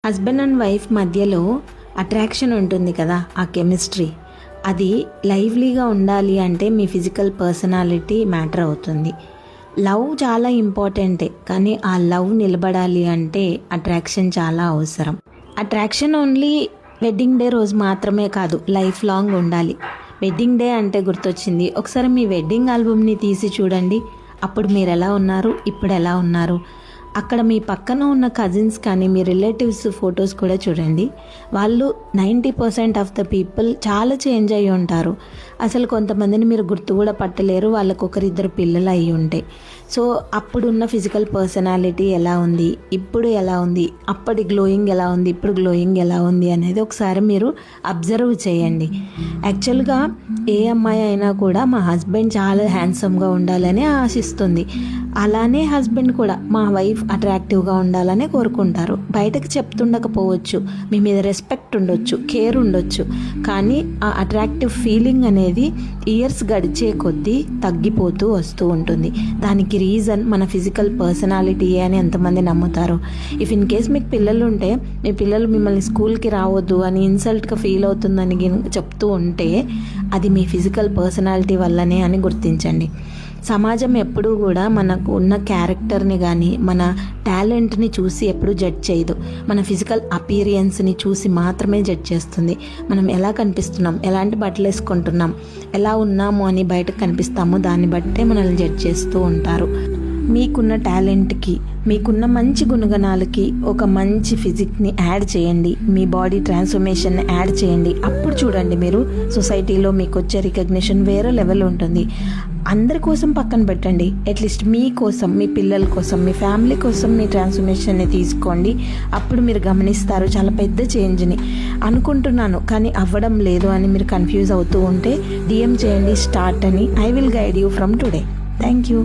Husband and wife మధ్యలో attraction ఉంటుంది కదా, ఆ కెమిస్ట్రీ అది లైవ్లీగా ఉండాలి అంటే మీ ఫిజికల్ పర్సనాలిటీ మ్యాటర్ అవుతుంది. లవ్ చాలా ఇంపార్టెంటే, కానీ ఆ లవ్ నిలబడాలి అంటే అట్రాక్షన్ చాలా అవసరం. అట్రాక్షన్ ఓన్లీ వెడ్డింగ్ డే రోజు మాత్రమే కాదు, లైఫ్ లాంగ్ ఉండాలి. వెడ్డింగ్ డే అంటే గుర్తొచ్చింది, ఒకసారి మీ వెడ్డింగ్ ఆల్బమ్ని తీసి చూడండి. అప్పుడు మీరు ఎలా ఉన్నారు, ఇప్పుడు ఎలా ఉన్నారు. అక్కడ మీ పక్కన ఉన్న కజిన్స్ కానీ మీ రిలేటివ్స్ ఫొటోస్ కూడా చూడండి. వాళ్ళు 90% ఆఫ్ ద పీపుల్ చాలా చేంజ్ అయ్యి ఉంటారు. అసలు కొంతమందిని మీరు గుర్తు కూడా పట్టలేరు, వాళ్ళకు ఒకరిద్దరు పిల్లలు అయ్యి ఉంటాయి. సో అప్పుడున్న ఫిజికల్ పర్సనాలిటీ ఎలా ఉంది, ఇప్పుడు ఎలా ఉంది, అప్పటి గ్లోయింగ్ ఎలా ఉంది, ఇప్పుడు గ్లోయింగ్ ఎలా ఉంది అనేది ఒకసారి మీరు అబ్జర్వ్ చేయండి. యాక్చువల్గా ఏ అమ్మాయి అయినా కూడా మా హస్బెండ్ చాలా హ్యాండ్సమ్గా ఉండాలని ఆశిస్తుంది. అలానే హస్బెండ్ కూడా మా వైఫ్ అట్రాక్టివ్గా ఉండాలనే కోరుకుంటారు. బయటకు చెప్తుండకపోవచ్చు, మీ మీద రెస్పెక్ట్ ఉండొచ్చు, కేర్ ఉండొచ్చు, కానీ ఆ అట్రాక్టివ్ ఫీలింగ్ అనేది ఇయర్స్ గడిచే కొద్దీ తగ్గిపోతూ వస్తూ ఉంటుంది. దానికి రీజన్ మన ఫిజికల్ పర్సనాలిటీ అని ఎంతమంది నమ్ముతారు. ఇఫ్ ఇన్ కేస్ మీకు పిల్లలు ఉంటే మీ పిల్లలు మిమ్మల్ని స్కూల్కి రావద్దు అని ఇన్సల్ట్గా ఫీల్ అవుతుందని చెప్తూ ఉంటే అది మీ ఫిజికల్ పర్సనాలిటీ వల్లనే అని గుర్తించండి. సమాజం ఎప్పుడూ కూడా మనకు ఉన్న క్యారెక్టర్ని కానీ మన టాలెంట్ని చూసి ఎప్పుడు జడ్జ్ చేయదు. మన ఫిజికల్ అపీరియన్స్ని చూసి మాత్రమే జడ్జ్ చేస్తుంది. మనం ఎలా కనిపిస్తున్నాం, ఎలాంటి బట్టలు వేసుకుంటున్నాం, ఎలా ఉన్నాము అని బయటకు కనిపిస్తామో దాన్ని బట్టే మనల్ని జడ్జ్ చేస్తూ ఉంటారు. మీకున్న టాలెంట్కి, మీకున్న మంచి గుణగణాలకి ఒక మంచి ఫిజిక్ని యాడ్ చేయండి, మీ బాడీ ట్రాన్స్ఫర్మేషన్ని యాడ్ చేయండి. అప్పుడు చూడండి మీరు సొసైటీలో మీకు వచ్చే రికగ్నిషన్ వేరే లెవెల్ ఉంటుంది. అందరి కోసం పక్కన పెట్టండి, అట్లీస్ట్ మీ కోసం, మీ పిల్లల కోసం, మీ ఫ్యామిలీ కోసం మీ ట్రాన్స్ఫర్మేషన్ని తీసుకోండి. అప్పుడు మీరు గమనిస్తారు చాలా పెద్ద చేంజ్ని. అనుకుంటున్నాను కానీ అవ్వడం లేదు అని మీరు కన్ఫ్యూజ్ అవుతూ ఉంటే DM చేయండి స్టార్ట్ అని. I will guide you from today. Thank you.